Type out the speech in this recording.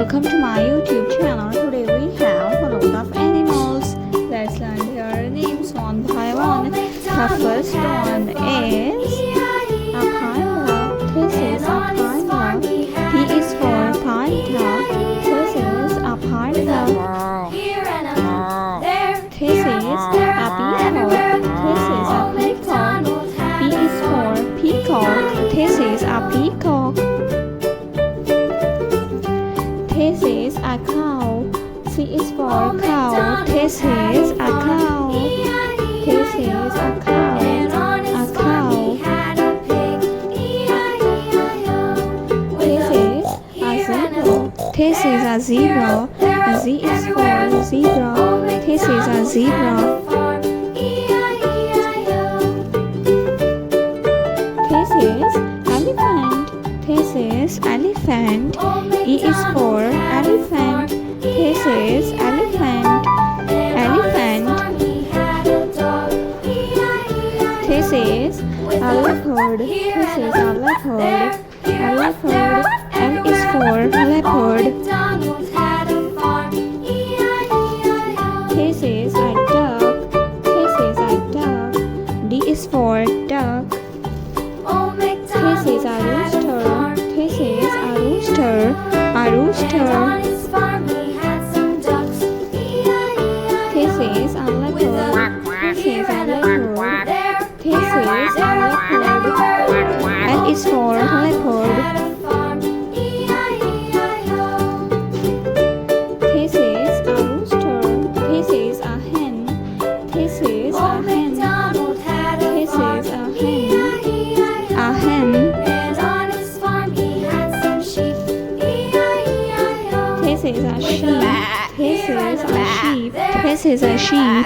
Welcome to my YouTube channel. Today we have a lot of animals. Let's learn their names one by one. The first one is a panda. This is a panda. P is for panda. This is a panda. This is a peacock. This is a peacock. P is for peacock. This is a peacock. This is a cow. C is for cow. This is a cow. This is a cow. A cow. This is a zebra. A Z is for zebra. This is a zebra. This is elephant. This is elephant. E is for elephant. This is elephant. Elephant. This is a leopard. This is a leopard. A leopard. L is for leopard. This is a duck. This is a duck. D is for duck. This is a rooster. This is a rooster. A rooster. This is a leopard. This is a leopard. This is a leopard. L is for leopard. This is a rooster. This is a hen. This is a hen. This is a hen. A hen. This is a sheep. This is a sheep. This is a sheep.